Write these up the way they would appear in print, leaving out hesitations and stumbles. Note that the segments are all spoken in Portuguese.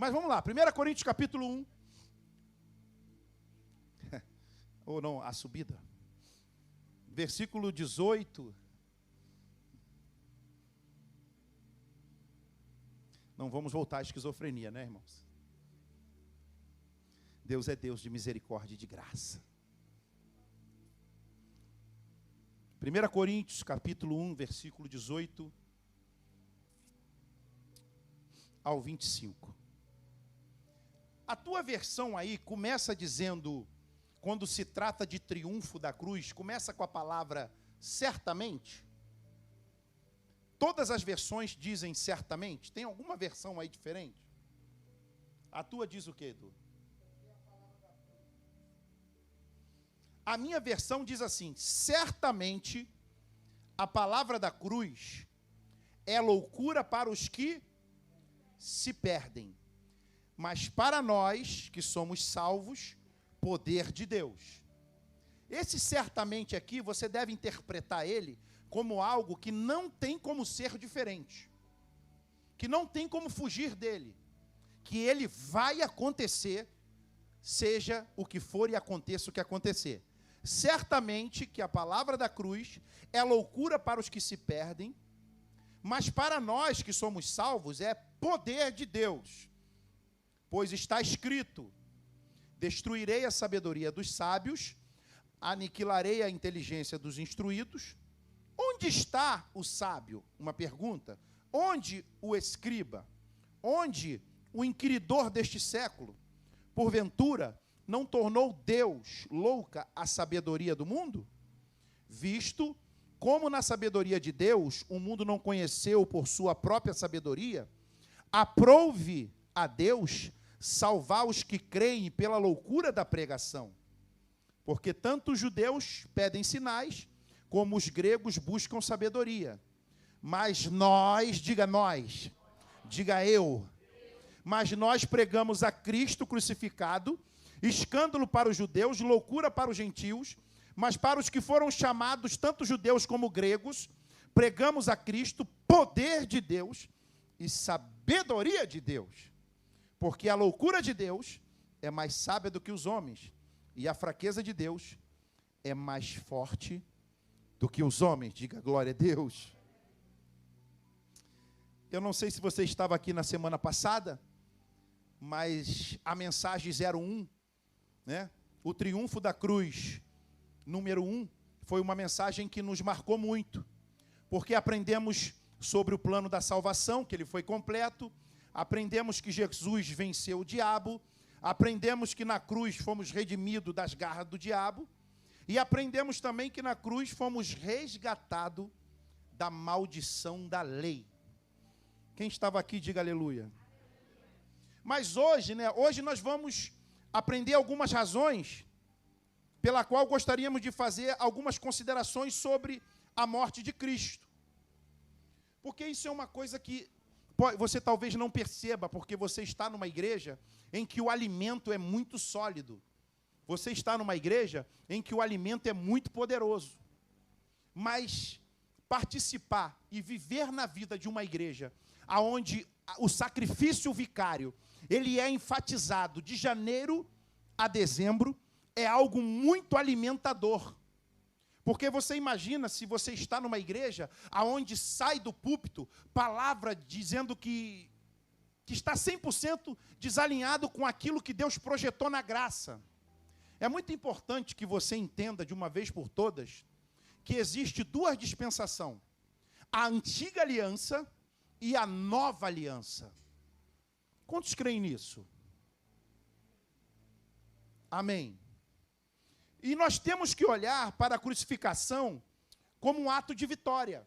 Mas vamos lá, 1 Coríntios capítulo 1. Ou não, a subida. Versículo 18. Não vamos voltar à esquizofrenia, né, irmãos? Deus é Deus de misericórdia e de graça. 1 Coríntios, capítulo 1, versículo 18 ao 25. A tua versão aí começa dizendo, quando se trata de triunfo da cruz, começa com a palavra certamente. Todas as versões dizem certamente. Tem alguma versão aí diferente? A tua diz o quê, Edu? A minha versão diz assim: certamente a palavra da cruz é loucura para os que se perdem, mas para nós que somos salvos, poder de Deus. Esse certamente aqui, você deve interpretar ele como algo que não tem como ser diferente, que não tem como fugir dele, que ele vai acontecer, seja o que for e aconteça o que acontecer. Certamente que a palavra da cruz é loucura para os que se perdem, mas para nós que somos salvos é poder de Deus. Pois está escrito: destruirei a sabedoria dos sábios, aniquilarei a inteligência dos instruídos. Onde está o sábio? Uma pergunta. Onde o escriba? Onde o inquiridor deste século? Porventura, não tornou Deus louca a sabedoria do mundo? Visto como na sabedoria de Deus o mundo não conheceu por sua própria sabedoria, aprove a Deus salvar os que creem pela loucura da pregação. Porque tanto os judeus pedem sinais, como os gregos buscam sabedoria. Mas nós, diga eu, mas nós pregamos a Cristo crucificado, escândalo para os judeus, loucura para os gentios, mas para os que foram chamados, tanto judeus como gregos, pregamos a Cristo, poder de Deus e sabedoria de Deus. Porque a loucura de Deus é mais sábia do que os homens, e a fraqueza de Deus é mais forte do que os homens. Diga glória a Deus. Eu não sei se você estava aqui na semana passada, mas a mensagem 01, né? O triunfo da cruz, número 1, foi uma mensagem que nos marcou muito, porque aprendemos sobre o plano da salvação, que ele foi completo, aprendemos que Jesus venceu o diabo, aprendemos que na cruz fomos redimidos das garras do diabo, e aprendemos também que na cruz fomos resgatados da maldição da lei. Quem estava aqui, diga aleluia. Mas hoje, hoje nós vamos aprender algumas razões pela qual gostaríamos de fazer algumas considerações sobre a morte de Cristo. Porque isso é uma coisa que você talvez não perceba, porque você está numa igreja em que o alimento é muito sólido. Você está numa igreja em que o alimento é muito poderoso. Mas participar e viver na vida de uma igreja onde o sacrifício vicário, ele é enfatizado de janeiro a dezembro, é algo muito alimentador. Porque você imagina se você está numa igreja onde sai do púlpito palavra dizendo que está 100% desalinhado com aquilo que Deus projetou na graça. É muito importante que você entenda de uma vez por todas que existe duas dispensações: a antiga aliança e a nova aliança. Quantos creem nisso? Amém. E nós temos que olhar para a crucificação como um ato de vitória.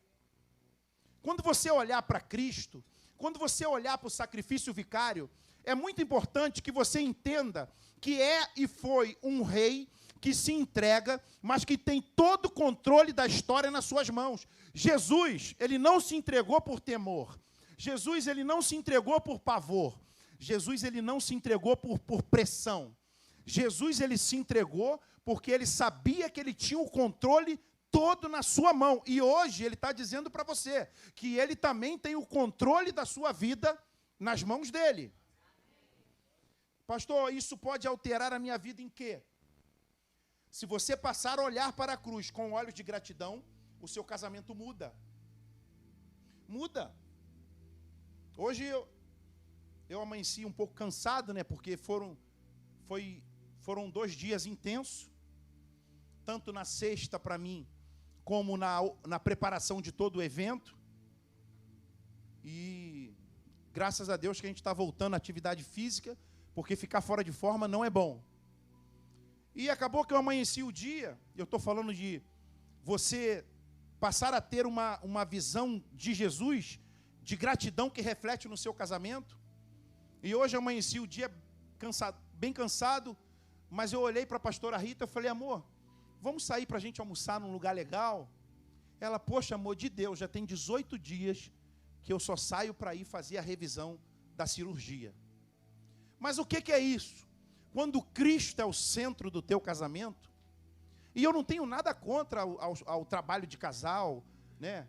Quando você olhar para Cristo, quando você olhar para o sacrifício vicário, é muito importante que você entenda que é e foi um rei que se entrega, mas que tem todo o controle da história nas suas mãos. Jesus, ele não se entregou por temor. Jesus, ele não se entregou por pavor. Jesus, ele não se entregou por pressão. Jesus, ele se entregou porque ele sabia que ele tinha o controle todo na sua mão. E hoje ele está dizendo para você que ele também tem o controle da sua vida nas mãos dele. Pastor, isso pode alterar a minha vida em quê? Se você passar a olhar para a cruz com olhos de gratidão, o seu casamento muda. Muda. Hoje eu amanheci um pouco cansado, né? Porque foram 2 dias intensos, tanto na sexta para mim, como na preparação de todo o evento. E graças a Deus que a gente está voltando à atividade física, porque ficar fora de forma não é bom. E acabou que eu amanheci o dia, eu estou falando de você passar a ter uma visão de Jesus, de gratidão que reflete no seu casamento. E hoje eu amanheci o dia bem cansado, mas eu olhei para a pastora Rita e falei, amor, vamos sair para a gente almoçar num lugar legal? Ela, poxa, amor de Deus, já tem 18 dias que eu só saio para ir fazer a revisão da cirurgia. Mas o que é isso? Quando Cristo é o centro do teu casamento, e eu não tenho nada contra ao trabalho de casal, né?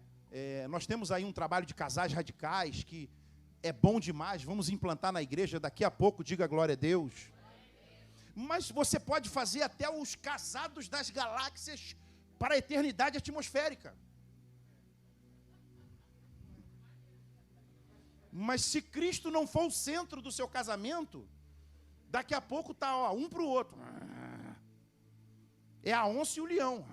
Nós temos aí um trabalho de casais radicais, que é bom demais, vamos implantar na igreja daqui a pouco, diga glória a Deus. Mas você pode fazer até os casados das galáxias para a eternidade atmosférica. Mas se Cristo não for o centro do seu casamento, daqui a pouco está um para o outro. É a onça e o leão.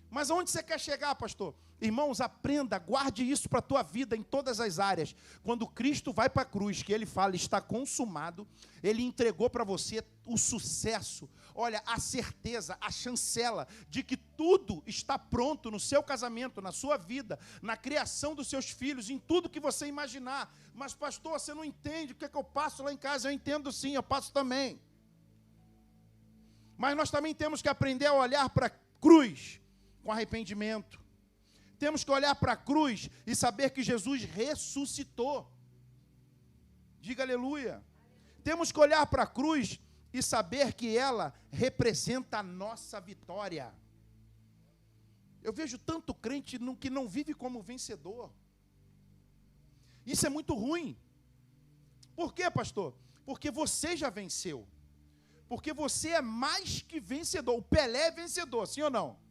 Mas aonde você quer chegar, pastor? Irmãos, aprenda, guarde isso para a tua vida em todas as áreas. Quando Cristo vai para a cruz, que ele fala, está consumado, ele entregou para você o sucesso, olha, a certeza, a chancela de que tudo está pronto no seu casamento, na sua vida, na criação dos seus filhos, em tudo que você imaginar. Mas pastor, você não entende o que é que eu passo lá em casa? Eu entendo sim, eu passo também. Mas nós também temos que aprender a olhar para a cruz com arrependimento. Temos que olhar para a cruz e saber que Jesus ressuscitou. Diga aleluia. Temos que olhar para a cruz e saber que ela representa a nossa vitória. Eu vejo tanto crente que não vive como vencedor. Isso é muito ruim. Por quê, pastor? Porque você já venceu. Porque você é mais que vencedor. O Pelé é vencedor, sim ou não?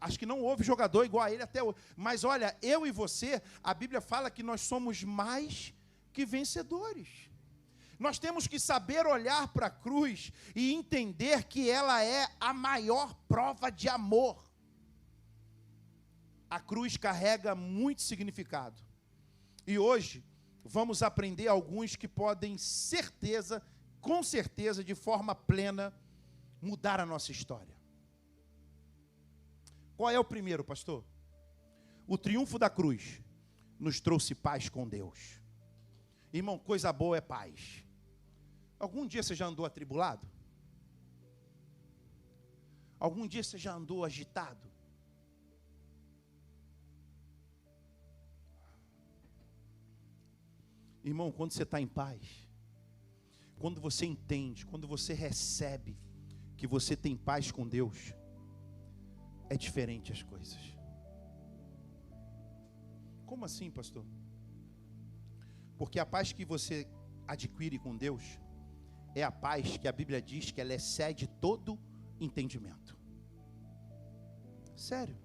Acho que não houve jogador igual a ele até hoje. Mas olha, eu e você, a Bíblia fala que nós somos mais que vencedores. Nós temos que saber olhar para a cruz e entender que ela é a maior prova de amor. A cruz carrega muito significado. E hoje vamos aprender alguns que podem com certeza, de forma plena, mudar a nossa história. Qual é o primeiro, pastor? O triunfo da cruz nos trouxe paz com Deus. Irmão, coisa boa é paz. Algum dia você já andou atribulado? Algum dia você já andou agitado? Irmão, quando você está em paz, quando você entende, quando você recebe que você tem paz com Deus, é diferente as coisas. Como assim, pastor? Porque a paz que você adquire com Deus é a paz que a Bíblia diz que ela excede todo entendimento. Sério.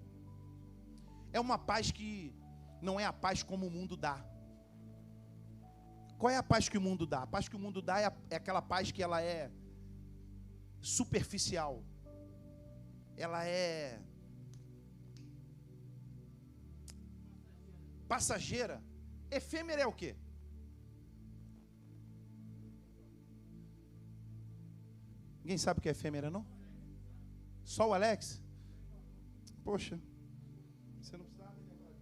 É uma paz que não é a paz como o mundo dá. Qual é a paz que o mundo dá? A paz que o mundo dá é aquela paz que ela é superficial. Ela é passageira. Efêmera é o quê? Ninguém sabe o que é efêmera, não? Só o Alex? Poxa, você não precisava lembrar dele.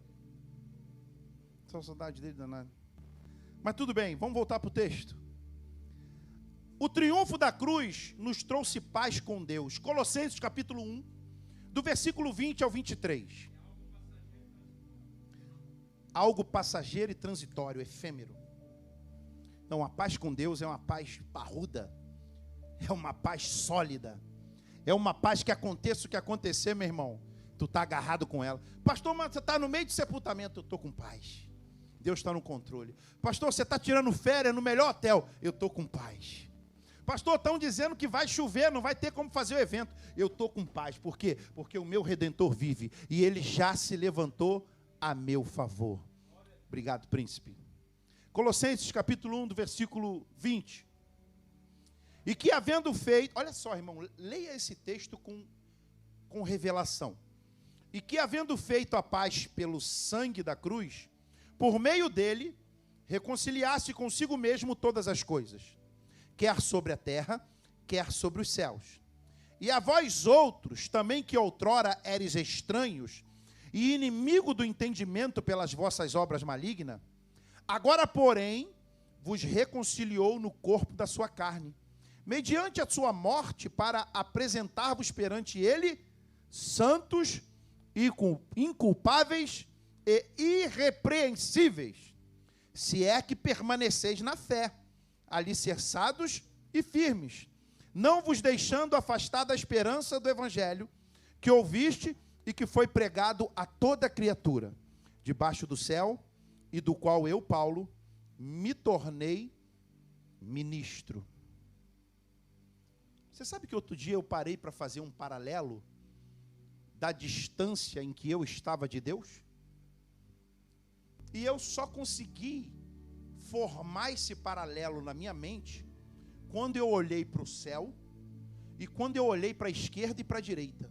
Só saudade dele danado. Mas tudo bem, vamos voltar para o texto. O triunfo da cruz nos trouxe paz com Deus. Colossenses capítulo 1, do versículo 20 ao 23. Algo passageiro e transitório, efêmero. Não, a paz com Deus é uma paz parruda. É uma paz sólida. É uma paz que aconteça o que acontecer, meu irmão, tu está agarrado com ela. Pastor, mas você está no meio de sepultamento. Eu estou com paz. Deus está no controle. Pastor, você está tirando férias no melhor hotel. Eu estou com paz. Pastor, estão dizendo que vai chover, não vai ter como fazer o evento. Eu estou com paz. Por quê? Porque o meu Redentor vive e ele já se levantou a meu favor. Obrigado, príncipe. Colossenses capítulo 1, do versículo 20. E que havendo feito, olha só, irmão, leia esse texto com revelação. E que havendo feito a paz pelo sangue da cruz, por meio dele, reconciliasse consigo mesmo todas as coisas, quer sobre a terra, quer sobre os céus. E a vós outros, também que outrora eres estranhos, e inimigo do entendimento pelas vossas obras malignas, agora, porém, vos reconciliou no corpo da sua carne, mediante a sua morte, para apresentar-vos perante ele, santos, inculpáveis e irrepreensíveis, se é que permaneceis na fé, alicerçados e firmes, não vos deixando afastar da esperança do evangelho que ouviste e que foi pregado a toda criatura, debaixo do céu, e do qual eu, Paulo, me tornei ministro. Você sabe que outro dia eu parei para fazer um paralelo da distância em que eu estava de Deus? E eu só consegui formar esse paralelo na minha mente quando eu olhei para o céu e quando eu olhei para a esquerda e para a direita.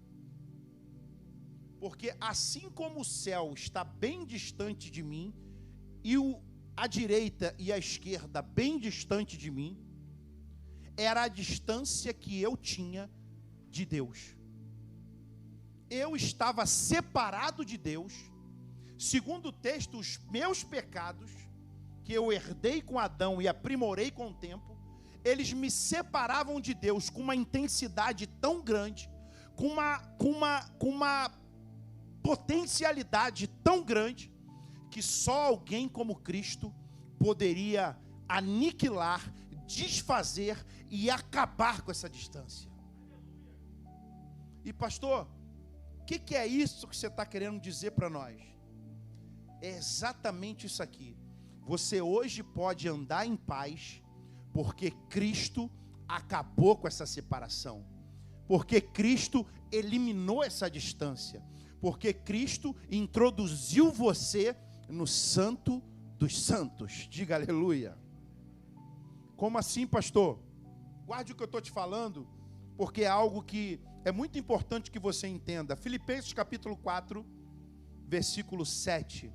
Porque assim como o céu está bem distante de mim e a direita e a esquerda bem distante de mim, era a distância que eu tinha de Deus. Eu estava separado de Deus, segundo o texto, os meus pecados, que eu herdei com Adão e aprimorei com o tempo, eles me separavam de Deus com uma intensidade tão grande, com uma potencialidade tão grande, que só alguém como Cristo poderia aniquilar, desfazer e acabar com essa distância. E pastor, o que é isso que você está querendo dizer para nós? É exatamente isso aqui. Você hoje pode andar em paz, porque Cristo acabou com essa separação, porque Cristo eliminou essa distância, porque Cristo introduziu você no Santo dos Santos. Diga aleluia. Como assim, pastor? Guarde o que eu estou te falando, porque é algo que é muito importante que você entenda. Filipenses capítulo 4, versículo 7.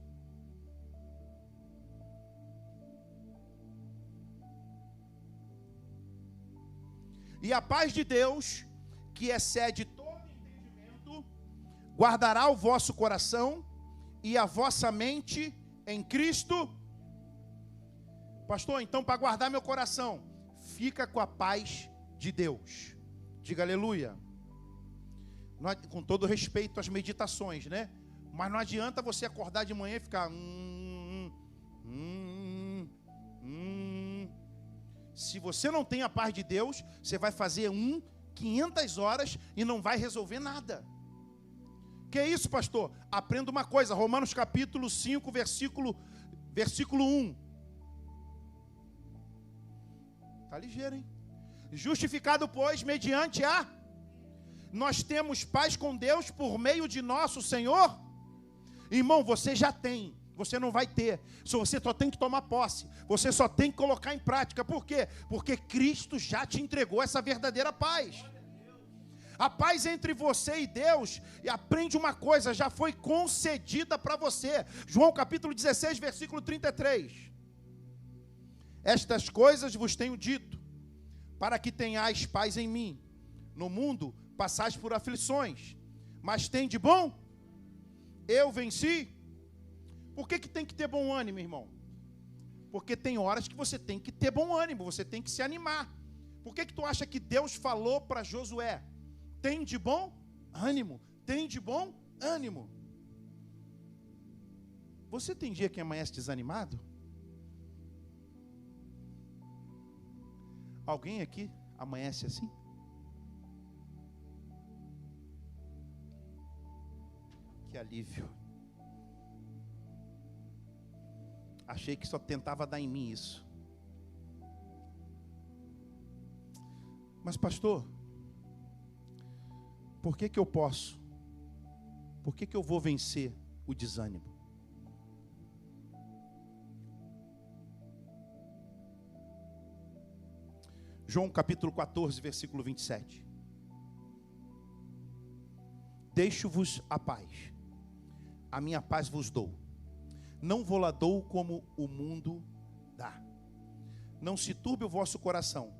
E a paz de Deus, que excede todo entendimento, guardará o vosso coração e a vossa mente em Cristo. Pastor, então para guardar meu coração, fica com a paz de Deus. Diga aleluia. Com todo respeito às meditações, né? Mas não adianta você acordar de manhã e ficar Se você não tem a paz de Deus, você vai fazer 500 horas e não vai resolver nada. Que é isso, pastor? Aprenda uma coisa, Romanos capítulo 5, versículo 1. Está ligeiro, hein? Justificado, pois, mediante nós temos paz com Deus por meio de nosso Senhor. Irmão, você já tem. Você não vai ter. Você só tem que tomar posse. Você só tem que colocar em prática. Por quê? Porque Cristo já te entregou essa verdadeira paz. A paz entre você e Deus, e aprende uma coisa, já foi concedida para você. João capítulo 16, versículo 33. Estas coisas vos tenho dito, para que tenhais paz em mim. No mundo passais por aflições, mas tem de bom? Eu venci. Por que tem que ter bom ânimo, irmão? Porque tem horas que você tem que ter bom ânimo, você tem que se animar. Por que tu acha que Deus falou para Josué? Tem de bom ânimo, tem de bom ânimo. Você tem dia que amanhece desanimado? Alguém aqui amanhece assim? Que alívio. Achei que só tentava dar em mim isso. Mas pastor, por que eu posso? Por que eu vou vencer o desânimo? João capítulo 14, versículo 27. Deixo-vos a paz, a minha paz vos dou. Não vou-la dou como o mundo dá. Não se turbe o vosso coração,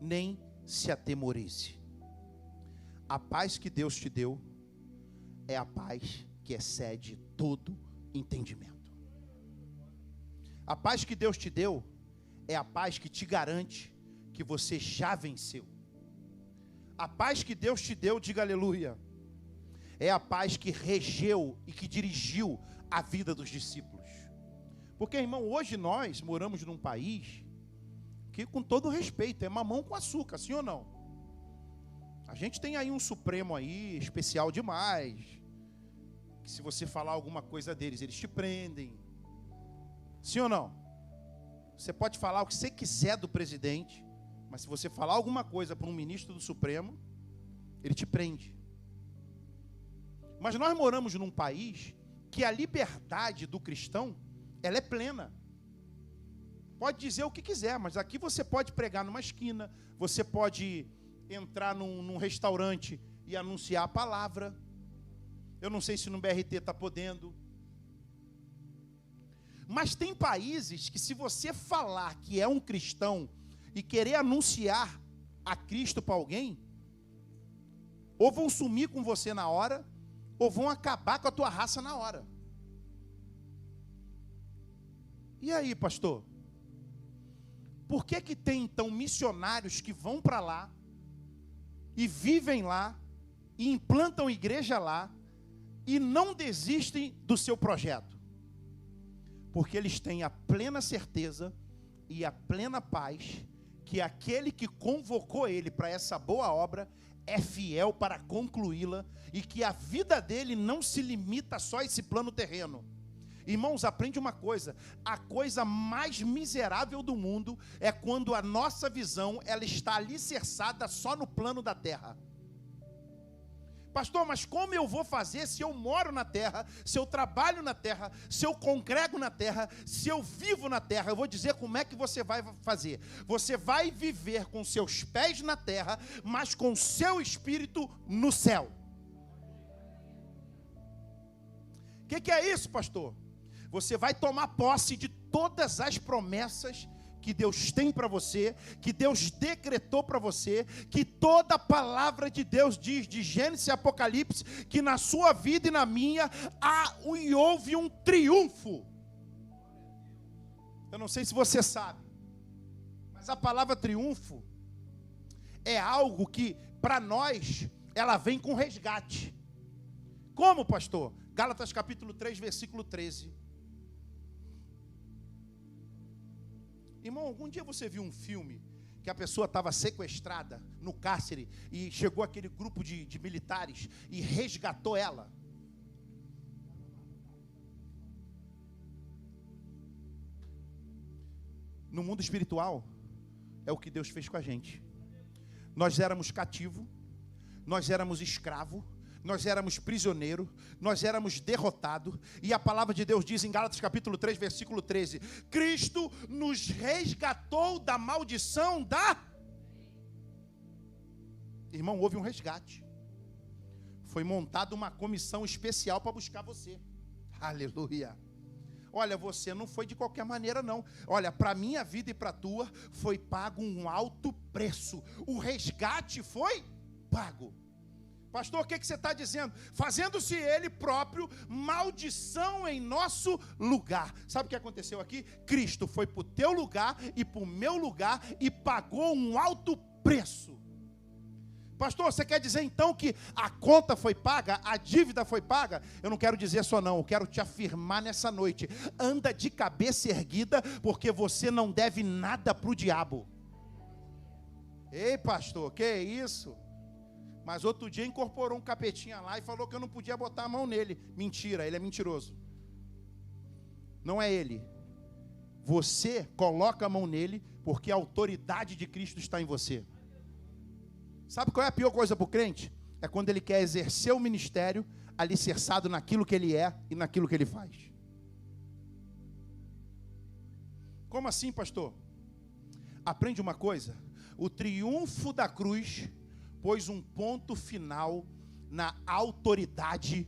nem se atemorize. A paz que Deus te deu é a paz que excede todo entendimento. A paz que Deus te deu é a paz que te garante que você já venceu. A paz que Deus te deu, diga aleluia, é a paz que regeu e que dirigiu a vida dos discípulos. Porque, irmão, hoje nós moramos num país que, com todo respeito, é mamão com açúcar, sim ou não? A gente tem aí um Supremo aí, especial demais, que se você falar alguma coisa deles, eles te prendem. Sim ou não? Você pode falar o que você quiser do presidente, mas se você falar alguma coisa para um ministro do Supremo, ele te prende. Mas nós moramos num país que a liberdade do cristão, ela é plena. Pode dizer o que quiser, mas aqui você pode pregar numa esquina, você pode entrar num restaurante e anunciar a palavra. Eu não sei se no BRT está podendo. Mas tem países que, se você falar que é um cristão e querer anunciar a Cristo para alguém, ou vão sumir com você na hora, ou vão acabar com a tua raça na hora. E aí, pastor? Por que tem então missionários que vão para lá e vivem lá e implantam igreja lá e não desistem do seu projeto? Porque eles têm a plena certeza e a plena paz que aquele que convocou ele para essa boa obra é fiel para concluí-la e que a vida dele não se limita só a esse plano terreno. Irmãos, aprende uma coisa: a coisa mais miserável do mundo é quando a nossa visão ela está alicerçada só no plano da terra. Pastor, mas como eu vou fazer se eu moro na terra, se eu trabalho na terra, se eu congrego na terra, se eu vivo na terra? Eu vou dizer como é que você vai fazer. Você vai viver com seus pés na terra, mas com seu espírito no céu. O que é isso, pastor? Você vai tomar posse de todas as promessas que Deus tem para você, que Deus decretou para você, que toda a palavra de Deus diz, de Gênesis e Apocalipse, que na sua vida e na minha houve um triunfo. Eu não sei se você sabe, mas a palavra triunfo é algo que, para nós, ela vem com resgate. Como, pastor? Gálatas capítulo 3, versículo 13. Irmão, algum dia você viu um filme que a pessoa estava sequestrada no cárcere e chegou aquele grupo de militares e resgatou ela? No mundo espiritual, é o que Deus fez com a gente. Nós éramos cativo, nós éramos escravo, nós éramos prisioneiro, nós éramos derrotado, e a palavra de Deus diz em Gálatas capítulo 3, versículo 13, Cristo nos resgatou da maldição da... Irmão, houve um resgate. Foi montada uma comissão especial para buscar você. Aleluia. Olha, você não foi de qualquer maneira não. Olha, para a minha vida e para a tua, foi pago um alto preço. O resgate foi pago. Pastor, o que você está dizendo? Fazendo-se ele próprio maldição em nosso lugar. Sabe o que aconteceu aqui? Cristo foi para o teu lugar e para o meu lugar e pagou um alto preço. Pastor, você quer dizer então que a conta foi paga, a dívida foi paga? Eu não quero dizer só não, eu quero te afirmar nessa noite. Anda de cabeça erguida, porque você não deve nada para o diabo. Ei, pastor, que isso? Mas outro dia incorporou um capetinha lá e falou que eu não podia botar a mão nele. Mentira, ele é mentiroso. Não é ele. Você coloca a mão nele porque a autoridade de Cristo está em você. Sabe qual é a pior coisa para o crente? É quando ele quer exercer o ministério alicerçado naquilo que ele é e naquilo que ele faz. Como assim, pastor? Aprende uma coisa: o triunfo da cruz pôs um ponto final na autoridade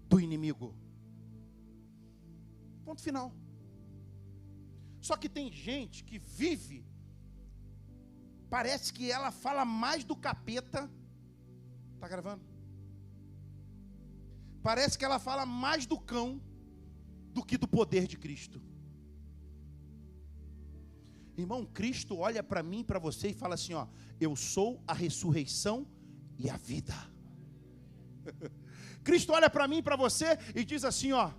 do inimigo. Ponto final. Só que tem gente que vive, parece que ela fala mais do capeta. Está gravando? Parece que ela fala mais do cão do que do poder de Cristo. Irmão, Cristo olha para mim, para você e fala assim, ó: eu sou a ressurreição e a vida. Cristo olha para mim, para você e diz assim, ó: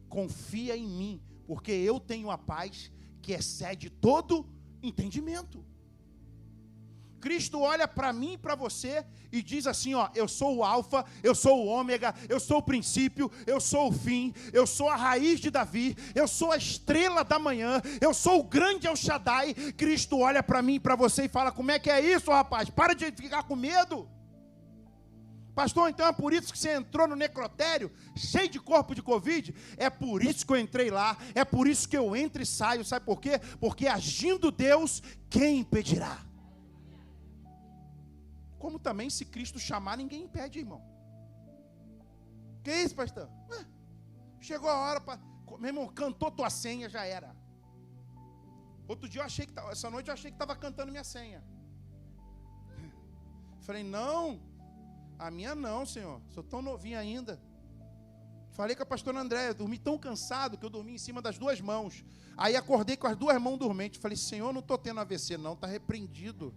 confia em mim, porque eu tenho a paz que excede todo entendimento. Cristo olha para mim e para você e diz assim, ó: eu sou o alfa, eu sou o ômega, eu sou o princípio, eu sou o fim, eu sou a raiz de Davi, eu sou a estrela da manhã, eu sou o grande El Shaddai. Cristo olha para mim e para você e fala: como é que é isso, rapaz? Para de ficar com medo. Pastor, então é por isso que você entrou no necrotério, cheio de corpo de Covid? É por isso que eu entrei lá, é por isso que eu entro e saio. Sabe por quê? Porque agindo Deus, quem impedirá? Como também, se Cristo chamar, ninguém impede, irmão. Que isso, pastor? Chegou a hora, meu irmão, cantou tua senha, já era. Outro dia eu achei que, essa noite eu achei que estava cantando minha senha. Falei, não, a minha não, Senhor, sou tão novinho ainda. Falei com a pastora Andréia, dormi tão cansado que eu dormi em cima das duas mãos. Aí acordei com as duas mãos dormentes. Falei, Senhor, não estou tendo AVC não, está repreendido.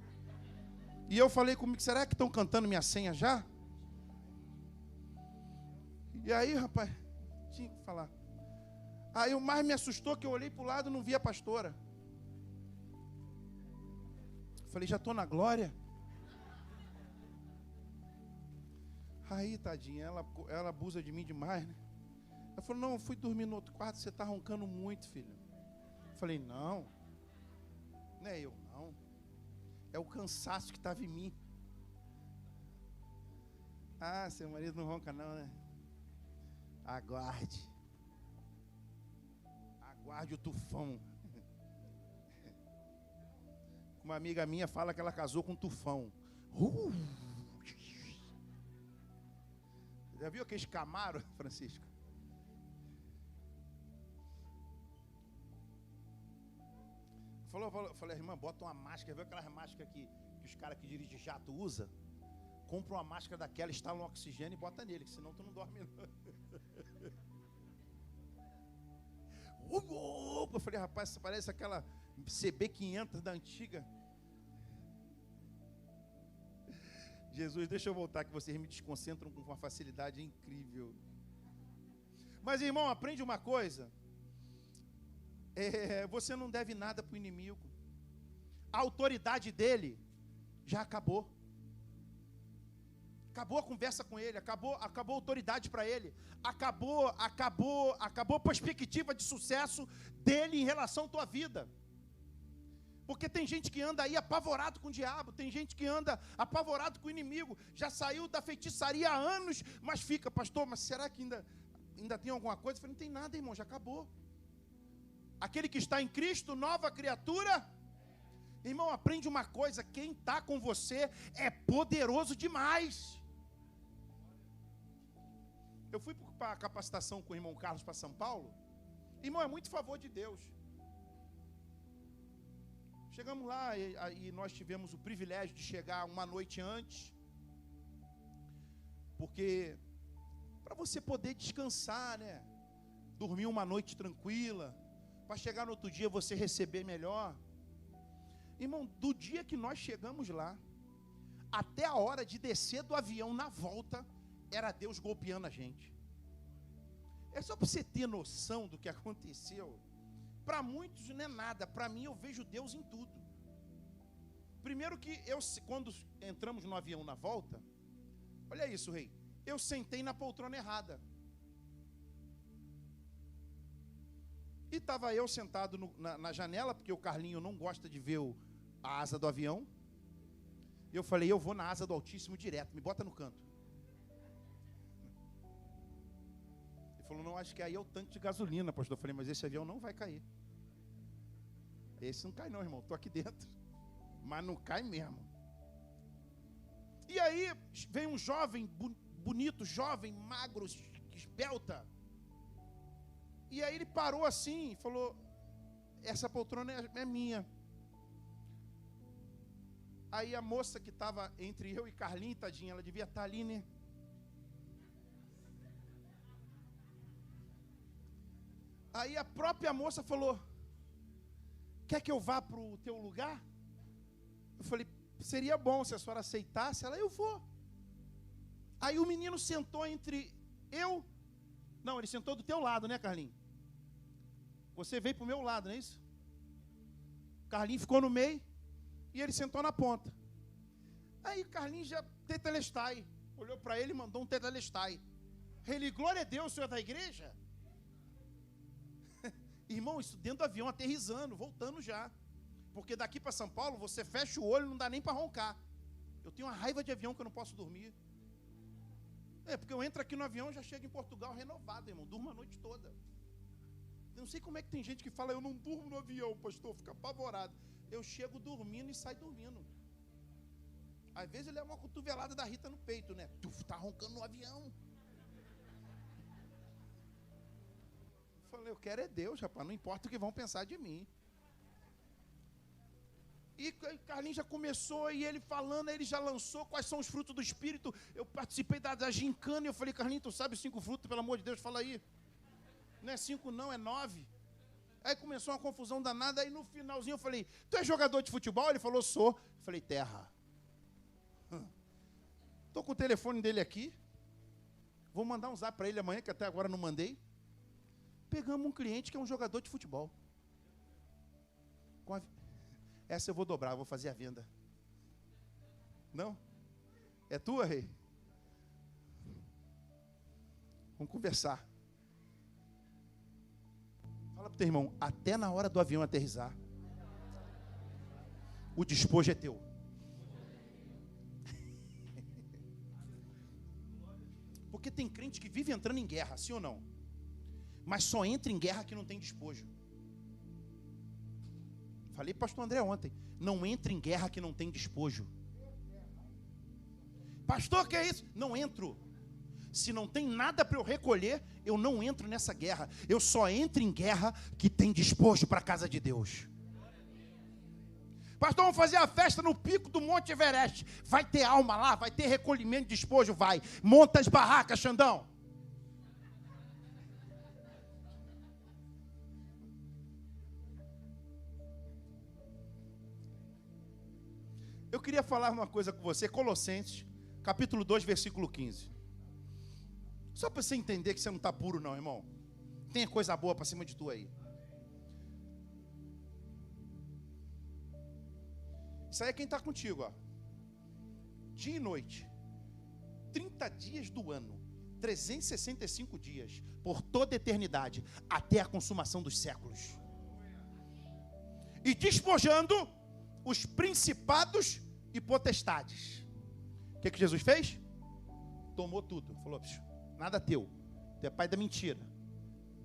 E eu falei comigo, será que estão cantando minha senha já? E aí, rapaz, tinha que falar. Aí o mais me assustou que eu olhei para o lado e não vi a pastora. Falei, já estou na glória. Aí, tadinha, ela abusa de mim demais, né? Ela falou, não, eu fui dormir no outro quarto, você está roncando muito, filho. Falei, não é eu, não. É o cansaço que estava em mim. Ah, seu marido não ronca não, né? Aguarde o tufão. Uma amiga minha fala que ela casou com um tufão. Já viu aqueles Camaro, Francisco? Falei, irmã, bota uma máscara. Viu aquelas máscaras que os caras que dirigem jato usam? Compra uma máscara daquela, instala um oxigênio e bota nele, que senão tu não dorme não. Eu falei, rapaz, isso parece aquela CB500 da antiga. Jesus, deixa eu voltar, que vocês me desconcentram com uma facilidade incrível. Mas, irmão, aprende uma coisa. Você não deve nada para o inimigo. A autoridade dele já acabou. Acabou a conversa com ele, acabou a autoridade para ele, acabou a perspectiva de sucesso dele em relação à tua vida. Porque tem gente que anda aí apavorado com o diabo, tem gente que anda apavorado com o inimigo, já saiu da feitiçaria há anos, mas fica, pastor, mas será que ainda tem alguma coisa? Eu falei, não tem nada, irmão, já acabou. Aquele que está em Cristo, nova criatura. Irmão, aprende uma coisa, quem está com você é poderoso demais. Eu fui para a capacitação com o irmão Carlos para São Paulo. Irmão, é muito favor de Deus. Chegamos lá e nós tivemos o privilégio de chegar uma noite antes. Porque para você poder descansar, né? Dormir uma noite tranquila, para chegar no outro dia você receber melhor. Irmão, do dia que nós chegamos lá, até a hora de descer do avião na volta, era Deus golpeando a gente. É só para você ter noção do que aconteceu. Para muitos não é nada, para mim eu vejo Deus em tudo. Primeiro que quando entramos no avião na volta, olha isso, rei, eu sentei na poltrona errada. E estava eu sentado na janela, porque o Carlinho não gosta de ver a asa do avião. E eu falei, eu vou na asa do Altíssimo direto, me bota no canto. Ele falou, não, acho que aí é o tanque de gasolina, pastor. Eu falei, mas esse avião não vai cair. Esse não cai não, irmão, estou aqui dentro. Mas não cai mesmo. E aí vem um jovem, bonito, jovem, magro, esbelta. E aí ele parou assim e falou, essa poltrona é minha. Aí a moça que estava entre eu e Carlinhos, tadinha, ela devia estar ali, né? Aí a própria moça falou, quer que eu vá para o teu lugar? Eu falei, seria bom se a senhora aceitasse. Ela, eu vou. Aí o menino sentou entre eu... Não, ele sentou do teu lado, né, Carlinhos? Você veio para o meu lado, não é isso? Carlinhos ficou no meio e ele sentou na ponta. Aí Carlinhos já tetelestai. Olhou para ele e mandou um tetelestai. Ele, glória a Deus, o senhor é da igreja? Irmão, isso dentro do avião, aterrissando, voltando já. Porque daqui para São Paulo, você fecha o olho, não dá nem para roncar. Eu tenho uma raiva de avião que eu não posso dormir. Porque eu entro aqui no avião e já chego em Portugal renovado, irmão. Durmo a noite toda. Eu não sei como é que tem gente que fala, eu não durmo no avião, pastor, fica apavorado. Eu chego dormindo e saio dormindo. Às vezes ele é uma cotovelada da Rita no peito, né? Tu tá roncando no avião. Eu falei, eu quero é Deus, rapaz, não importa o que vão pensar de mim. E Carlinhos já começou, e ele falando, ele já lançou quais são os frutos do Espírito. Eu participei da gincana, e eu falei, Carlinhos, tu sabe os 5 frutos, pelo amor de Deus, fala aí. Não é 5 não, é 9. Aí começou uma confusão danada, aí no finalzinho eu falei, tu é jogador de futebol? Ele falou, sou. Eu falei, terra. Estou com o telefone dele aqui, vou mandar um zap para ele amanhã, que até agora não mandei. Pegamos um cliente que é um jogador de futebol. Essa eu vou dobrar, vou fazer a venda. Não? É tua, rei? Vamos conversar. Fala para o teu irmão, até na hora do avião aterrissar, o despojo é teu. Porque tem crente que vive entrando em guerra, sim ou não? Mas só entra em guerra que não tem despojo. Falei para o pastor André ontem, não entra em guerra que não tem despojo. Pastor, que é isso? Não entro. Se não tem nada para eu recolher, eu não entro nessa guerra. Eu só entro em guerra que tem despojo para a casa de Deus. Pastor, vamos fazer a festa no pico do Monte Everest. Vai ter alma lá, vai ter recolhimento de despojo, vai. Monta as barracas, Xandão. Eu queria falar uma coisa com você, Colossenses, capítulo 2, versículo 15. Só para você entender que você não está puro não, irmão. Tem coisa boa para cima de tu aí. Isso aí é quem está contigo, ó. Dia e noite. 30 dias do ano. 365 dias. Por toda a eternidade. Até a consumação dos séculos. E despojando os principados e potestades. O que Jesus fez? Tomou tudo. Falou, nada teu. Tu é pai da mentira.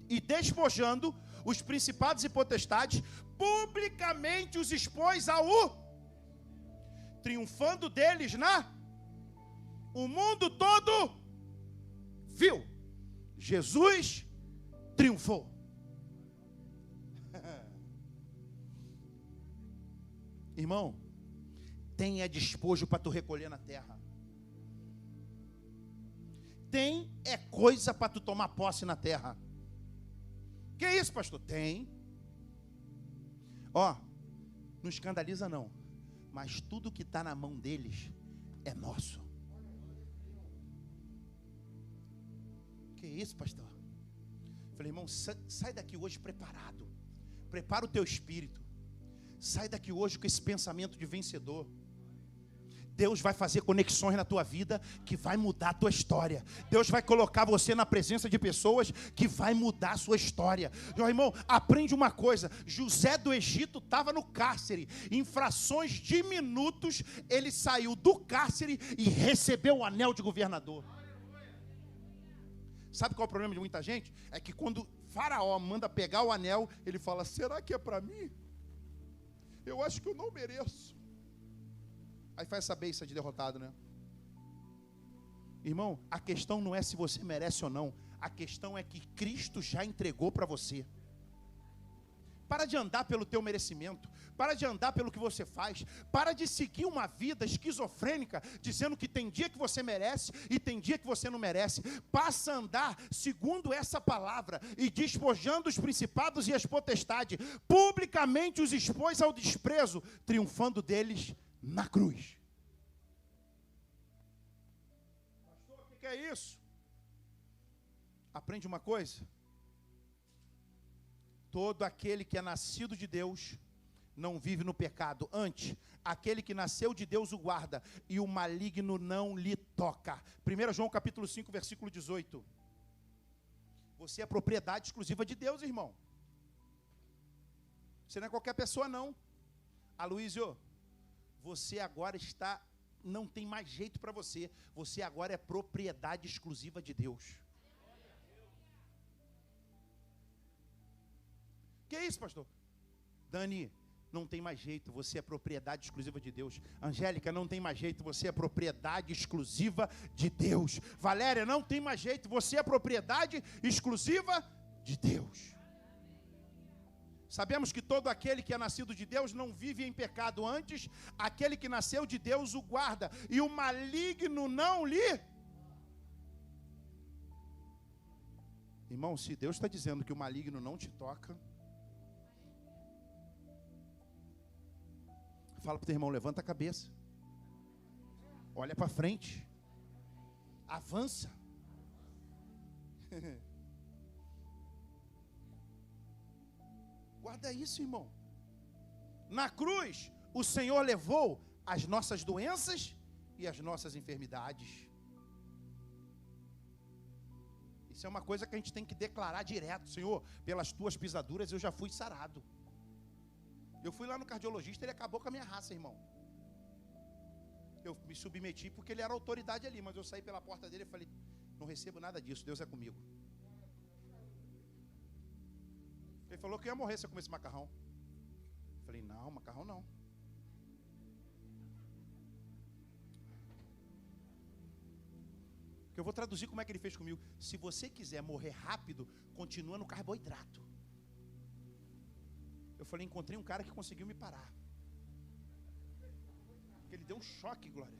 E despojando os principados e potestades, publicamente os expôs triunfando deles o mundo todo viu. Jesus triunfou. Irmão, tenha despojo para tu recolher na terra. Tem coisa para tu tomar posse na terra. Que isso, pastor? Tem. Ó, não escandaliza não. Mas tudo que está na mão deles é nosso. Que isso, pastor? Falei, irmão, sai daqui hoje preparado. Prepara o teu espírito. Sai daqui hoje com esse pensamento de vencedor. Deus vai fazer conexões na tua vida que vai mudar a tua história. Deus vai colocar você na presença de pessoas que vai mudar a sua história. Meu irmão, aprende uma coisa. José do Egito estava no cárcere. Em frações de minutos, ele saiu do cárcere e recebeu o anel de governador. Sabe qual é o problema de muita gente? É que quando Faraó manda pegar o anel, ele fala, será que é para mim? Eu acho que eu não mereço. Aí faz essa beiça de derrotado, né? Irmão, a questão não é se você merece ou não. A questão é que Cristo já entregou para você. Para de andar pelo teu merecimento. Para de andar pelo que você faz. Para de seguir uma vida esquizofrênica, dizendo que tem dia que você merece e tem dia que você não merece. Passa a andar segundo essa palavra e despojando os principados e as potestades. Publicamente os expôs ao desprezo, triunfando deles na cruz. Pastor, o que é isso? Aprende uma coisa. Todo aquele que é nascido de Deus não vive no pecado. Antes, aquele que nasceu de Deus o guarda, e o maligno não lhe toca. 1 João capítulo 5, versículo 18. Você é propriedade exclusiva de Deus, irmão. Você não é qualquer pessoa, não. Aloysio, você agora não tem mais jeito para você. Você agora é propriedade exclusiva de Deus. Que é isso, pastor? Dani, não tem mais jeito, você é propriedade exclusiva de Deus. Angélica, não tem mais jeito, você é propriedade exclusiva de Deus. Valéria, não tem mais jeito, você é propriedade exclusiva de Deus. Sabemos que todo aquele que é nascido de Deus não vive em pecado. Antes, aquele que nasceu de Deus o guarda, e o maligno não lhe... Irmão, se Deus está dizendo que o maligno não te toca, fala para o teu irmão, levanta a cabeça, olha para frente, avança. Guarda isso, irmão. Na cruz, o Senhor levou as nossas doenças e as nossas enfermidades. Isso é uma coisa que a gente tem que declarar direto. Senhor, pelas tuas pisaduras eu já fui sarado. Eu fui lá no cardiologista, ele acabou com a minha raça, irmão. Eu me submeti porque ele era autoridade ali, mas eu saí pela porta dele e falei, não recebo nada disso, Deus é comigo. Ele falou que eu ia morrer se eu comesse macarrão. Eu falei, não, macarrão não. Eu vou traduzir como é que ele fez comigo. Se você quiser morrer rápido, continua no carboidrato. Eu falei, encontrei um cara que conseguiu me parar. Ele deu um choque, Glória.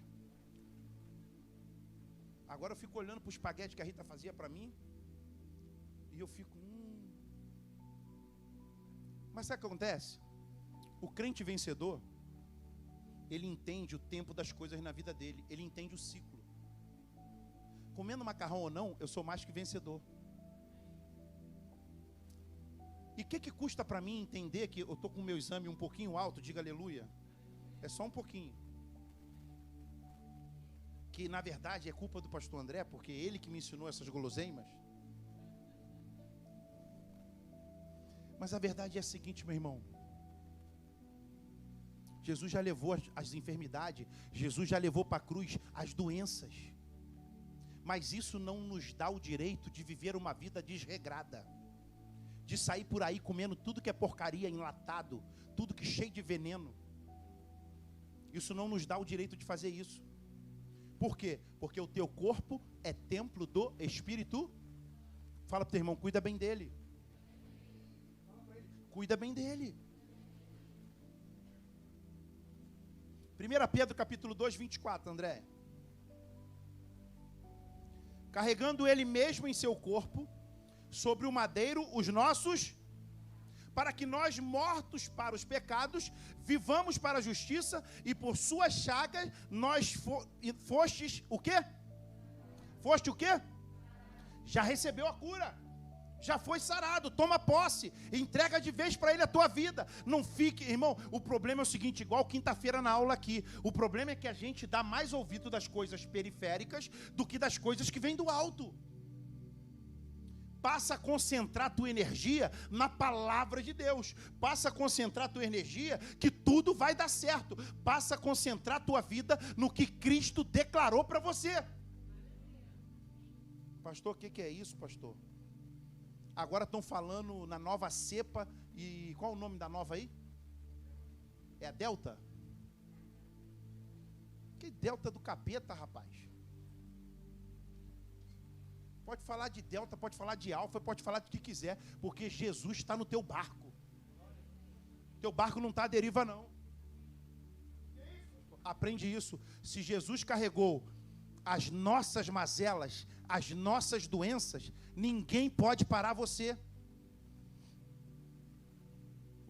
Agora eu fico olhando para o espaguete que a Rita fazia para mim. E eu fico, Mas sabe o que acontece? O crente vencedor, ele entende o tempo das coisas na vida dele. Ele entende o ciclo. Comendo macarrão ou não, eu sou mais que vencedor. E o que custa para mim entender que eu estou com o meu exame um pouquinho alto? Diga aleluia. É só um pouquinho. Que na verdade é culpa do pastor André, porque é ele que me ensinou essas guloseimas. Mas a verdade é a seguinte, meu irmão. Jesus já levou as enfermidades. Jesus já levou para a cruz as doenças. Mas isso não nos dá o direito de viver uma vida desregrada. De sair por aí comendo tudo que é porcaria, enlatado, tudo que é cheio de veneno. Isso não nos dá o direito de fazer isso. Por quê? Porque o teu corpo é templo do Espírito. Fala para o teu irmão, cuida bem dele. Cuida bem dele. 1 Pedro capítulo 2, 24, André. Carregando ele mesmo em seu corpo, sobre o madeiro, os nossos, para que nós, mortos para os pecados, vivamos para a justiça, e por suas chagas, nós fostes o quê? Foste o quê? Já recebeu a cura. Já foi sarado, toma posse, entrega de vez para Ele a tua vida. Não fique, irmão, o problema é o seguinte, igual quinta-feira na aula aqui, o problema é que a gente dá mais ouvido das coisas periféricas do que das coisas que vêm do alto. Passa a concentrar a tua energia na palavra de Deus. Passa a concentrar a tua energia que tudo vai dar certo. Passa a concentrar a tua vida no que Cristo declarou para você. Pastor, o que é isso, pastor? Agora estão falando na nova cepa. E qual é o nome da nova aí? É a Delta? Que Delta do capeta, rapaz? Pode falar de Delta, pode falar de Alfa, pode falar do que quiser, porque Jesus está no teu barco. Teu barco não está à deriva, não. Aprende isso. Se Jesus carregou as nossas mazelas, as nossas doenças, ninguém pode parar você.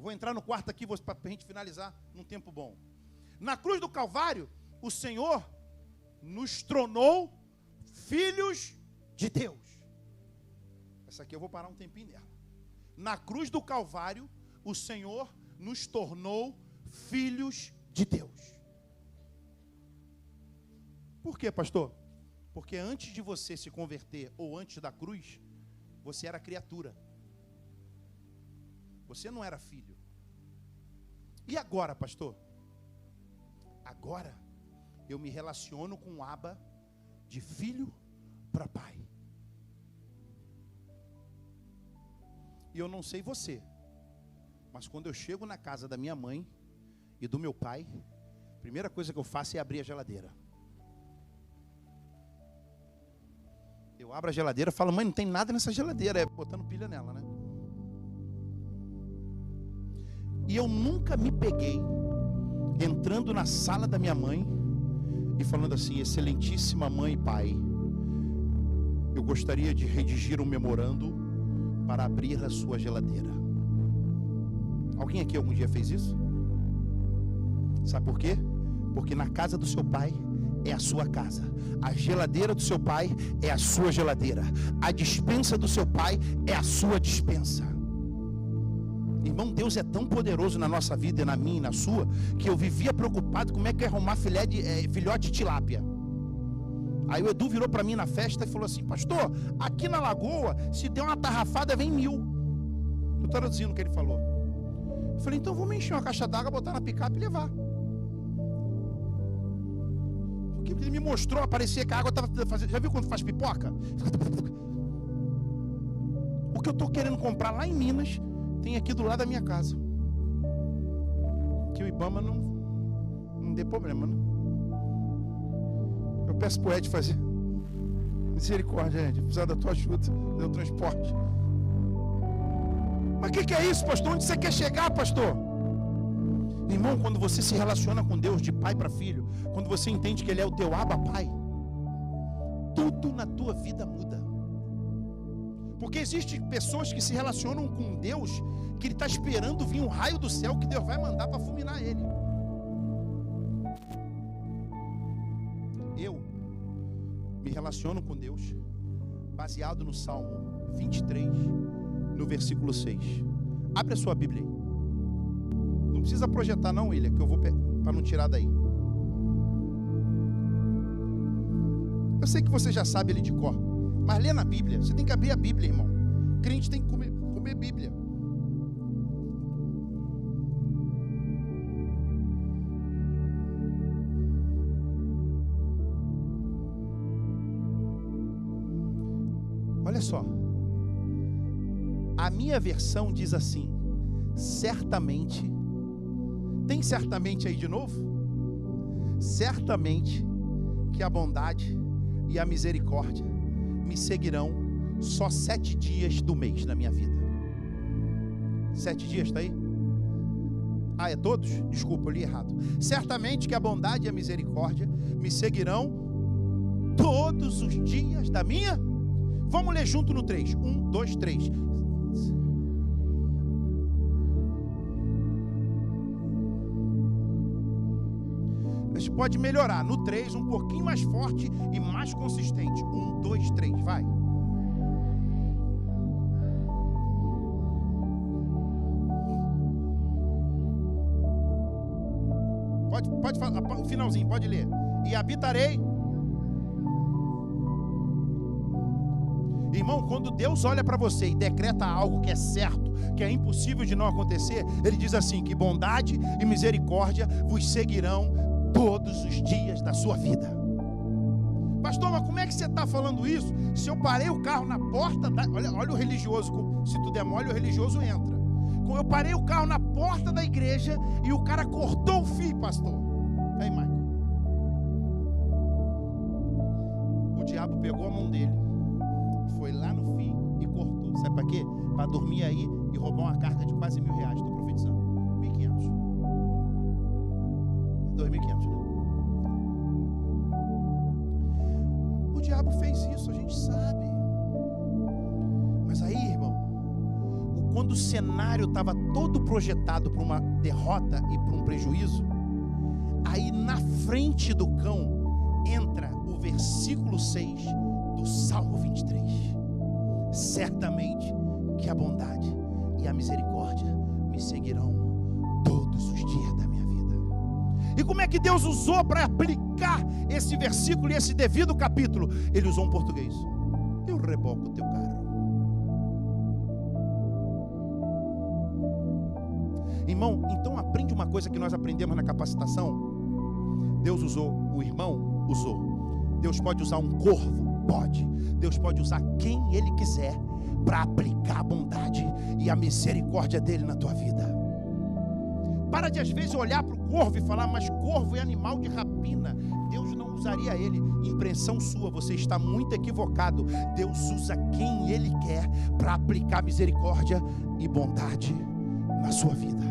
Vou entrar no quarto aqui para a gente finalizar num tempo bom. Na cruz do Calvário, o Senhor nos tornou filhos de Deus. Essa aqui eu vou parar um tempinho nela. Na cruz do Calvário, o Senhor nos tornou filhos de Deus. Por quê, pastor? Porque antes de você se converter, ou antes da cruz, você era criatura. Você não era filho. E agora, pastor? Agora, eu me relaciono com o Abba de filho para pai. E eu não sei você, mas quando eu chego na casa da minha mãe e do meu pai, a primeira coisa que eu faço é abrir a geladeira. Eu abro a geladeira e falo, mãe, não tem nada nessa geladeira. É botando pilha nela, né? E eu nunca me peguei entrando na sala da minha mãe e falando assim, excelentíssima mãe e pai, eu gostaria de redigir um memorando para abrir a sua geladeira. Alguém aqui algum dia fez isso? Sabe por quê? Porque na casa do seu pai é a sua casa. A geladeira do seu pai é a sua geladeira. A despensa do seu pai é a sua despensa. Irmão, Deus é tão poderoso na nossa vida, na minha e na sua, que eu vivia preocupado como é que eu ia arrumar filhote de tilápia. Aí o Edu virou para mim na festa e falou assim, pastor, aqui na lagoa, se der uma tarrafada, vem 1000. Eu estou traduzindo o que ele falou. Eu falei, então vamos encher uma caixa d'água, botar na picape e levar. Porque ele me mostrou, parecia que a água estava fazendo. Já viu quando faz pipoca? O que eu estou querendo comprar lá em Minas, tem aqui do lado da minha casa. Que o Ibama não dê problema, né? Eu peço pro Ed fazer. Misericórdia, Ed, precisar da tua ajuda, do teu transporte. Mas o que é isso, pastor? Onde você quer chegar, pastor? Irmão, quando você se relaciona com Deus de pai para filho, quando você entende que Ele é o teu Abba Pai, tudo na tua vida muda. Porque existem pessoas que se relacionam com Deus, que Ele está esperando vir um raio do céu que Deus vai mandar para fulminar ele. Eu me relaciono com Deus baseado no Salmo 23, no versículo 6. Abre a sua Bíblia aí. Não precisa projetar não, William, que eu vou para não tirar daí. Eu sei que você já sabe ele de cor, mas lê na Bíblia. Você tem que abrir a Bíblia, irmão. Crente tem que comer Bíblia. Olha só. A minha versão diz assim: certamente. Tem certamente aí de novo? Certamente que a bondade e a misericórdia me seguirão só 7 dias do mês na minha vida. 7 dias, está aí? Ah, é todos? Desculpa, eu li errado. Certamente que a bondade e a misericórdia me seguirão todos os dias da minha. Vamos ler junto no 3. 1, 2, 3. A gente pode melhorar. No 3, um pouquinho mais forte e mais consistente. 1, 2, 3, vai. Pode falar, o finalzinho, pode ler. E habitarei. Irmão, quando Deus olha para você e decreta algo que é certo, que é impossível de não acontecer, Ele diz assim, que bondade e misericórdia vos seguirão todos os dias da sua vida. Pastor, mas como é que você está falando isso? Se eu parei o carro na porta da... Olha o religioso, se tu der mole, o religioso entra. Eu parei o carro na porta da igreja e o cara cortou o fio, pastor. Aí, Michael. O diabo pegou a mão dele, foi lá no fio e cortou. Sabe para quê? Para dormir aí e roubar uma carga de quase R$1.000. Estou profetizando. 1.500. 2.500, né? O diabo fez isso, a gente sabe. Mas aí, irmão, quando o cenário estava todo projetado para uma derrota e para um prejuízo, aí na frente do cão entra o versículo 6 do Salmo 23. Certamente que a bondade e a misericórdia me seguirão todos os dias da minha vida. E como é que Deus usou para aplicar esse versículo e esse devido capítulo? Ele usou um português. Eu reboco o teu carro. Irmão, então aprende uma coisa que nós aprendemos na capacitação. Deus usou, o irmão usou. Deus pode usar um corvo? Pode. Deus pode usar quem Ele quiser para aplicar a bondade e a misericórdia dEle na tua vida. Para de às vezes olhar para o corvo e falar, mas corvo é animal de rapina, Deus não usaria ele. Impressão sua, você está muito equivocado. Deus usa quem Ele quer para aplicar misericórdia e bondade na sua vida.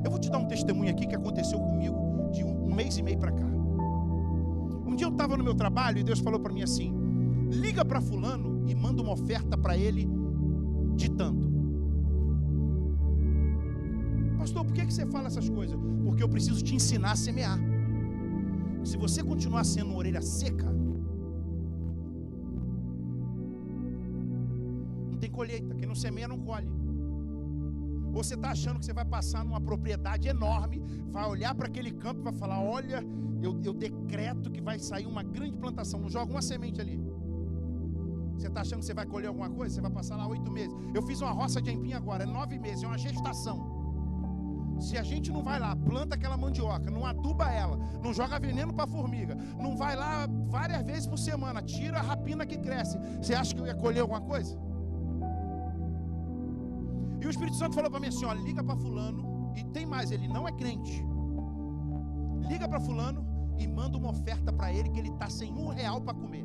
Eu vou te dar um testemunho aqui que aconteceu comigo de um mês e meio para cá. Um dia eu estava no meu trabalho e Deus falou para mim assim, liga para fulano e manda uma oferta para ele de tanto. Pastor, por que você fala essas coisas? Porque eu preciso te ensinar a semear. Se você continuar sendo uma orelha seca, não tem colheita. Quem não semeia não colhe. Ou você está achando que você vai passar numa propriedade enorme, vai olhar para aquele campo e vai falar, olha, eu decreto que vai sair uma grande plantação, não joga uma semente ali. Você está achando que você vai colher alguma coisa? Você vai passar lá 8 meses. Eu fiz uma roça de aipim agora, é 9 meses, é uma gestação. Se a gente não vai lá, planta aquela mandioca, não aduba ela, não joga veneno para formiga, não vai lá várias vezes por semana, tira a rapina que cresce, você acha que eu ia colher alguma coisa? E o Espírito Santo falou para mim assim, ó, liga para fulano, e tem mais, ele não é crente, liga para fulano e manda uma oferta para ele que ele está sem R$1 para comer.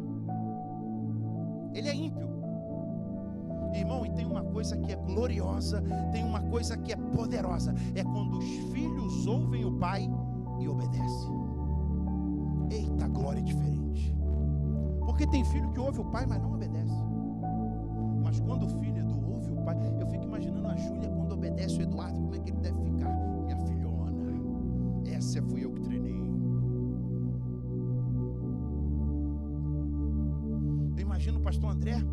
Ele é ímpio. Irmão, e tem uma coisa que é gloriosa, tem uma coisa que é poderosa, é quando os filhos ouvem o pai e obedecem. Eita, glória diferente. Porque tem filho que ouve o pai, mas não obedece. Mas quando o filho ouve o pai, eu fico imaginando a Júlia quando obedece o Eduardo, como é que ele deve ficar? Minha filhona, essa fui eu que treinei. Eu imagino o pastor André,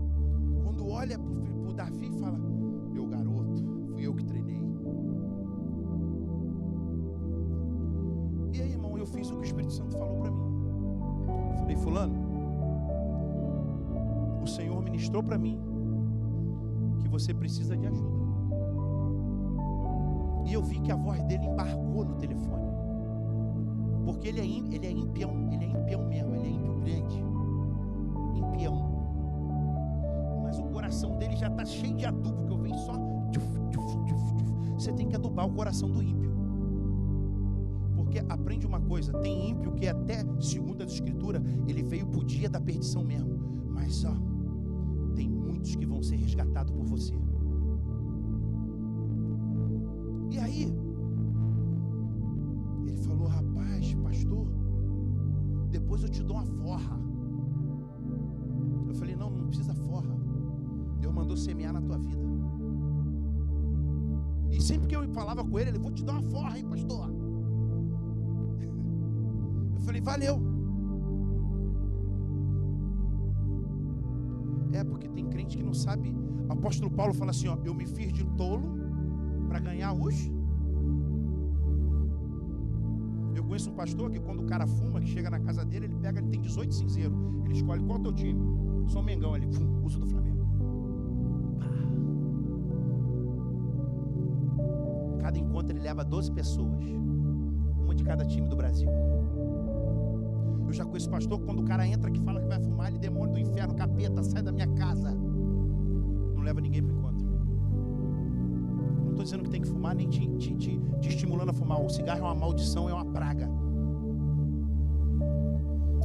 quando olha para o Davi e fala, meu garoto, fui eu que treinei. E aí, irmão, eu fiz o que o Espírito Santo falou para mim. Eu falei, fulano, o Senhor ministrou para mim que você precisa de ajuda. E eu vi que a voz dele embargou no telefone. Porque ele é impião mesmo, ele é ímpio grande. Impião. Mas o coração dele já está cheio de adubo, que eu venho só. Você tem que adubar o coração do ímpio. Porque aprende uma coisa, tem ímpio que até, segundo a Escritura, ele veio para o dia da perdição mesmo. Mas ó, tem muitos que vão ser resgatados por você. E aí, ele falou, rapaz, pastor, depois eu te dou uma forra. Eu falei, não precisa forra. Deus mandou semear na tua vida. E sempre que eu falava com ele, vou te dar uma forra, hein, pastor. Eu falei, valeu. É porque tem crente que não sabe. O apóstolo Paulo fala assim, ó, eu me fiz de tolo para ganhar os. Eu conheço um pastor que quando o cara fuma, que chega na casa dele, ele tem 18 cinzeiros. Ele escolhe qual é o teu time. Sou Mengão, ele usa do Flamengo. Cada encontro ele leva 12 pessoas. Uma de cada time do Brasil. Eu já conheço pastor que quando o cara entra que fala que vai fumar, ele demônio do inferno, capeta, sai da minha casa. Não leva ninguém para o encontro. Não estou dizendo que tem que fumar, nem te estimulando a fumar. O cigarro é uma maldição, é uma praga.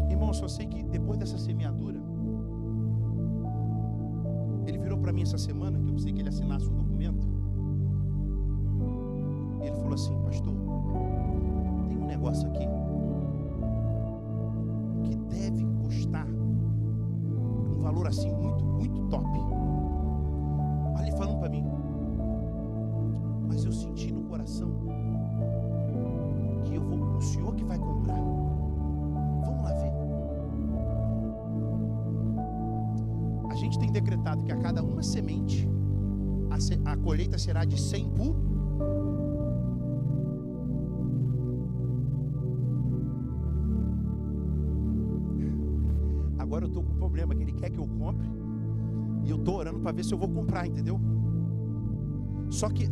Irmão, eu só sei que depois dessa semeadura, ele virou para mim essa semana, que eu precisei que ele assinasse um documento. E ele falou assim: pastor, tem um negócio aqui que deve custar um valor assim muito, muito top. Olha ele falando para mim, mas eu senti no coração que o senhor que vai comprar. Vamos lá ver. A gente tem decretado que a cada uma semente a colheita será de 100 por. Agora eu estou com um problema, que ele quer que eu compre, e eu estou orando para ver se eu vou comprar, entendeu? Só que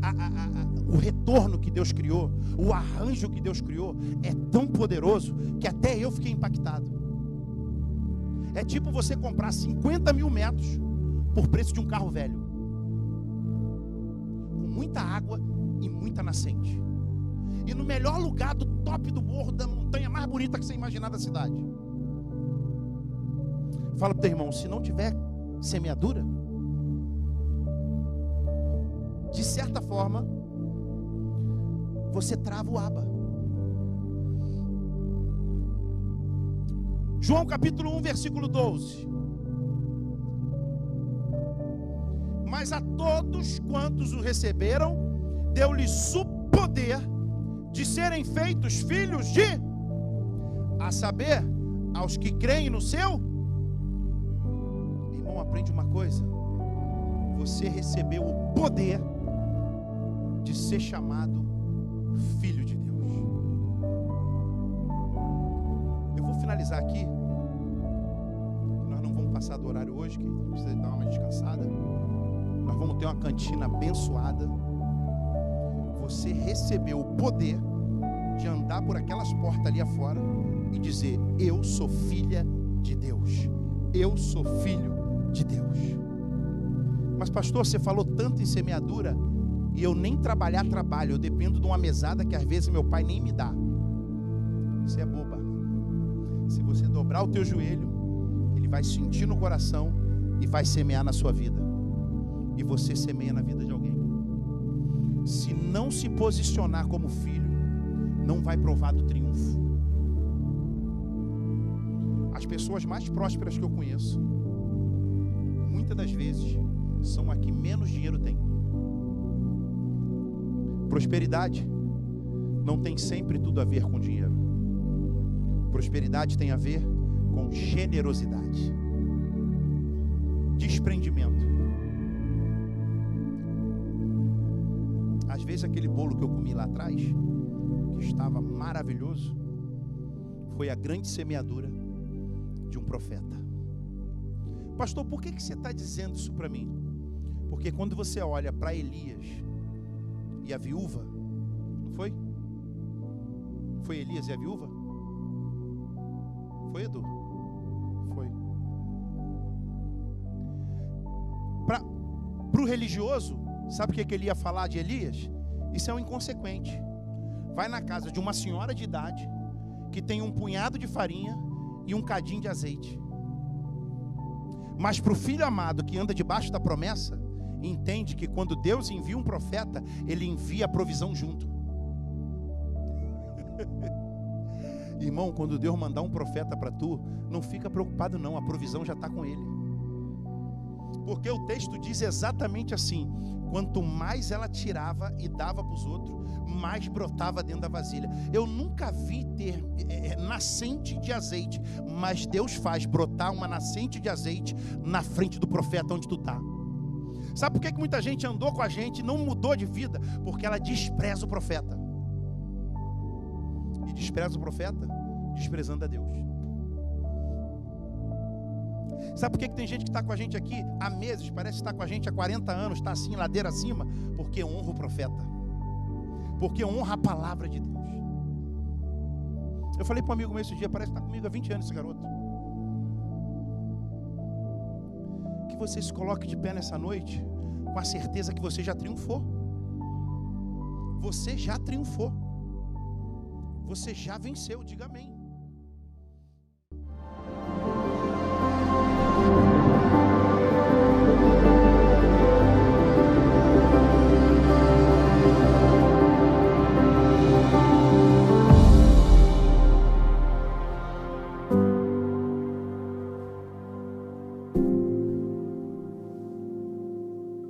o retorno que Deus criou, o arranjo que Deus criou, é tão poderoso, que até eu fiquei impactado. É tipo você comprar 50 mil metros, por preço de um carro velho, com muita água e muita nascente, e no melhor lugar do top do morro, da montanha mais bonita que você imaginar da cidade. Fala para o teu irmão, se não tiver semeadura, de certa forma, você trava o aba. João capítulo 1, versículo 12. Mas a todos quantos o receberam, deu-lhes o poder de serem feitos filhos de, a saber, aos que creem no seu. Irmão, aprende uma coisa: você recebeu o poder de ser chamado filho de Deus. Eu vou finalizar aqui. Nós não vamos passar do horário hoje, que precisa dar uma descansada. Nós vamos ter uma cantina abençoada. Você recebeu o poder de andar por aquelas portas ali afora e dizer: eu sou filha de Deus. Eu sou filho de Deus. Mas pastor, você falou tanto em semeadura, e eu nem trabalhar trabalho, eu dependo de uma mesada que às vezes meu pai nem me dá. Você é boba. Se você dobrar o teu joelho, ele vai sentir no coração e vai semear na sua vida. E você semeia na vida de alguém. Se não se posicionar como filho, não vai provar do triunfo. As pessoas mais prósperas que eu conheço, muitas das vezes, são a que menos dinheiro tem. Prosperidade não tem sempre tudo a ver com dinheiro. Prosperidade tem a ver com generosidade, desprendimento. Às vezes aquele bolo que eu comi lá atrás, que estava maravilhoso, foi a grande semeadura de um profeta. Pastor, por que você está dizendo isso para mim? Porque quando você olha para Elias e a viúva, não foi? Foi Elias e a viúva? Foi, Edu? Foi. Para o religioso, sabe o que ele ia falar de Elias? Isso é um inconsequente. Vai na casa de uma senhora de idade que tem um punhado de farinha e um cadinho de azeite. Mas para o filho amado que anda debaixo da promessa, entende que quando Deus envia um profeta, Ele envia a provisão junto. Irmão, quando Deus mandar um profeta para tu, não fica preocupado não, a provisão já está com ele. Porque o texto diz exatamente assim: quanto mais ela tirava e dava para os outros, mais brotava dentro da vasilha. Eu nunca vi ter nascente de azeite, mas Deus faz brotar uma nascente de azeite na frente do profeta onde tu está. Sabe por que muita gente andou com a gente e não mudou de vida? Porque ela despreza o profeta. E despreza o profeta, desprezando a Deus. Sabe por que tem gente que está com a gente aqui há meses, parece que está com a gente há 40 anos, está assim, ladeira acima? Porque honra o profeta, porque honra a palavra de Deus. Eu falei para um amigo meu esse dia, parece que está comigo há 20 anos esse garoto. Que você se coloque de pé nessa noite, com a certeza que você já triunfou. Você já triunfou. Você já venceu, diga amém.